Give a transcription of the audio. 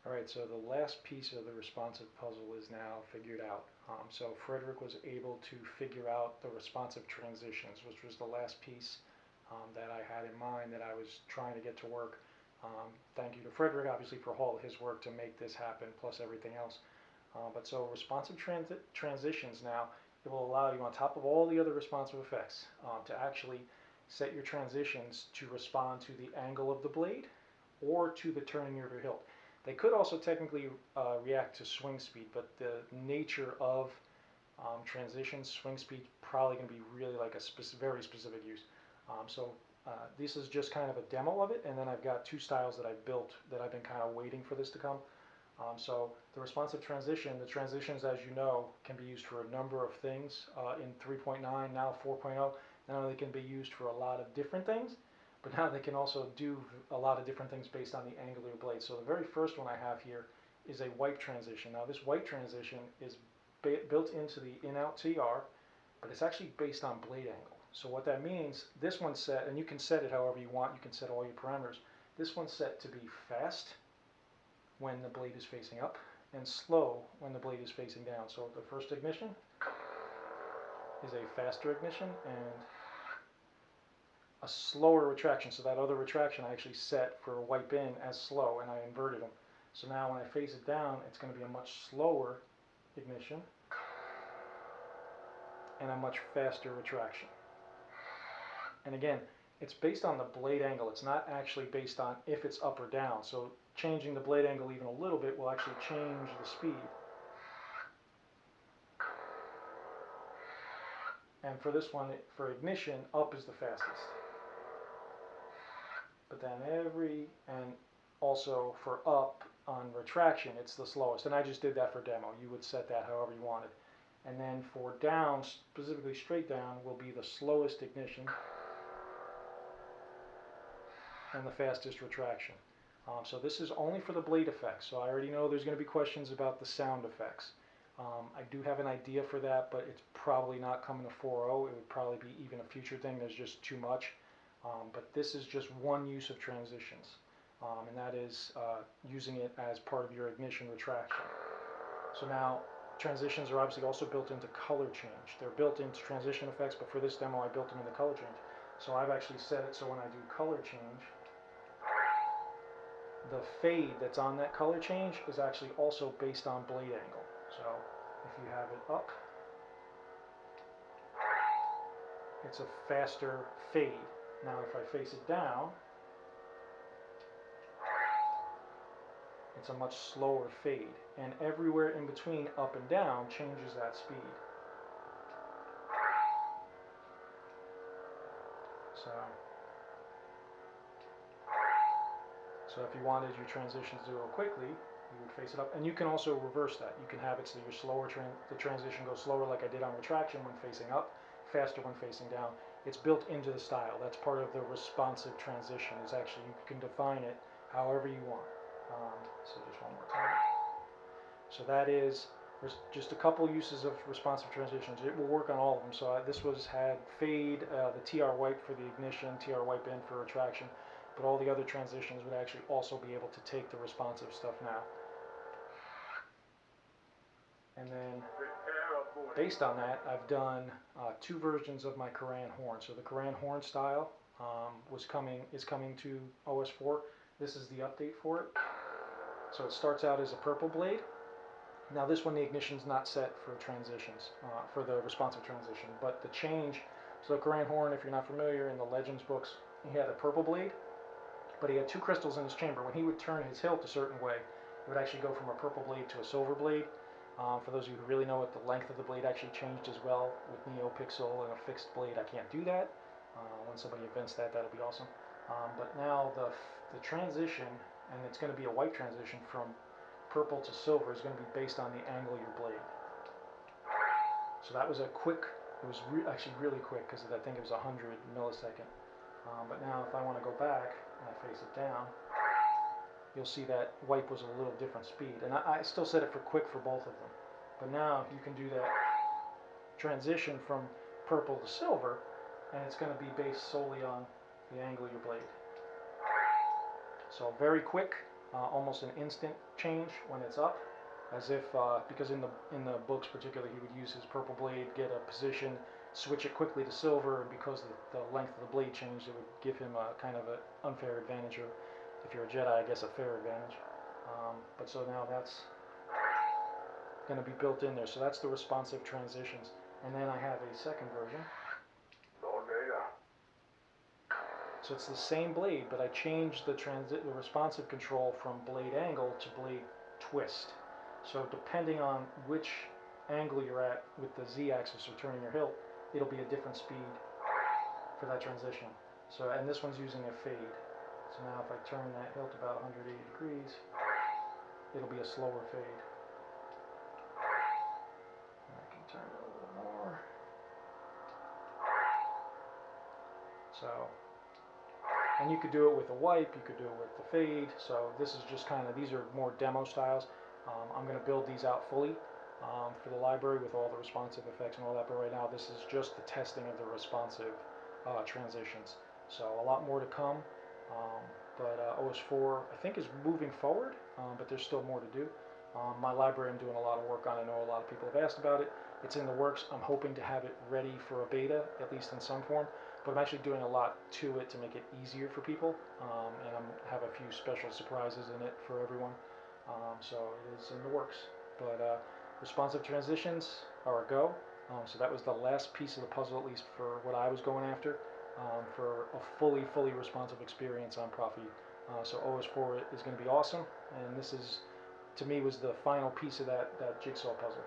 Alright, so the last piece of the responsive puzzle is now figured out. So Fredrik was able to figure out the responsive transitions, which was the last piece that I had in mind that I was trying to get to work. Thank you to Fredrik, obviously, for all his work to make this happen, plus everything else. But so responsive transitions now, it will allow you, on top of all the other responsive effects, to actually set your transitions to respond to the angle of the blade or to the turning of your hilt. They could also technically react to swing speed, but the nature of transitions, swing speed, probably going to be really like a very specific use. This is just kind of a demo of it, and then I've got two styles that I've built that I've been kind of waiting for this to come. So the responsive transition, the transitions, as you know, can be used for a number of things in 3.9, now 4.0. Now they can be used for a lot of different things, but now they can also do a lot of different things based on the angle of your blade. So the very first one I have here is a wipe transition. Now this wipe transition is built into the in-out TR, but it's actually based on blade angle. So what that means, this one's set, and you can set it however you want, you can set all your parameters. This one's set to be fast when the blade is facing up, and slow when the blade is facing down. So the first ignition is a faster ignition, and a slower retraction. So that other retraction I actually set for a wipe in as slow, and I inverted them. So now when I face it down, it's going to be a much slower ignition and a much faster retraction. And again, it's based on the blade angle. It's not actually based on if it's up or down. So changing the blade angle even a little bit will actually change the speed. And for this one, for ignition, up is the fastest. But then and also for up on retraction, it's the slowest. And I just did that for demo. You would set that however you wanted. And then for down, specifically straight down, will be the slowest ignition and the fastest retraction. So this is only for the blade effects. So I already know there's going to be questions about the sound effects. I do have an idea for that, but it's probably not coming to 4.0. It would probably be even a future thing. There's just too much. But this is just one use of transitions, and that is using it as part of your ignition retraction. So now transitions are obviously also built into ColorChange. They're built into TransitionEffects, but for this demo I built them into ColorChange. So I've actually set it so when I do ColorChange, the fade that's on that ColorChange is actually also based on blade angle. So if you have it up, it's a faster fade. Now if I face it down, it's a much slower fade. And everywhere in between up and down changes that speed. So if you wanted your transitions to go quickly, you would face it up. And you can also reverse that. You can have it so your the transition goes slower like I did on retraction when facing up, faster when facing down. It's built into the style. That's part of the responsive transition. Is actually, you can define it however you want. So just one more time. So that is just a couple uses of responsive transitions. It will work on all of them. So this had fade, the TR wipe for the ignition, TR wipe in for retraction, but all the other transitions would actually also be able to take the responsive stuff now. And then based on that, I've done two versions of my Koran horn. So the Koran horn style is coming to OS 4. This is the update for it. So it starts out as a purple blade. Now this one, the ignition's not set for transitions, for the responsive transition, but the change, so the Koran horn, if you're not familiar, in the Legends books, he had a purple blade, but he had two crystals in his chamber. When he would turn his hilt a certain way, it would actually go from a purple blade to a silver blade. For those of you who really know it, the length of the blade actually changed as well with NeoPixel and a fixed blade. I can't do that. When somebody invents that, that'll be awesome. But now the transition, and it's going to be a white transition from purple to silver, is going to be based on the angle of your blade. So that was a quick, it was actually really quick because I think it was 100 millisecond. But now if I want to go back and I face it down, you'll see that wipe was a little different speed. And I still set it for quick for both of them. But now you can do that transition from purple to silver, and it's going to be based solely on the angle of your blade. So very quick, almost an instant change when it's up, as if because in the books particularly he would use his purple blade, get a position, switch it quickly to silver, and because the length of the blade changed, it would give him a kind of an unfair advantage, or if you're a Jedi, I guess a fair advantage. But so now that's going to be built in there. So that's the responsive transitions. And then I have a second version. So it's the same blade, but I changed the responsive control from blade angle to blade twist. So depending on which angle you're at with the Z-axis or turning your hilt, it'll be a different speed for that transition. So, and this one's using a fade. So now if I turn that hilt about 180 degrees, it'll be a slower fade. And I can turn it a little more. So, and you could do it with a wipe, you could do it with the fade. So this is just kind of, these are more demo styles. I'm going to build these out fully for the library with all the responsive effects and all that, but right now this is just the testing of the responsive transitions. So a lot more to come, but OS 4 I think is moving forward, but there's still more to do. My library I'm doing a lot of work on. I know a lot of people have asked about it. It's in the works. I'm hoping to have it ready for a beta, at least in some form. But I'm actually doing a lot to it to make it easier for people, and I have a few special surprises in it for everyone. So it is in the works. But responsive transitions are a go. So that was the last piece of the puzzle, at least for what I was going after, for a fully responsive experience on Proffie. So OS 4 is going to be awesome, and this is, to me, was the final piece of that jigsaw puzzle.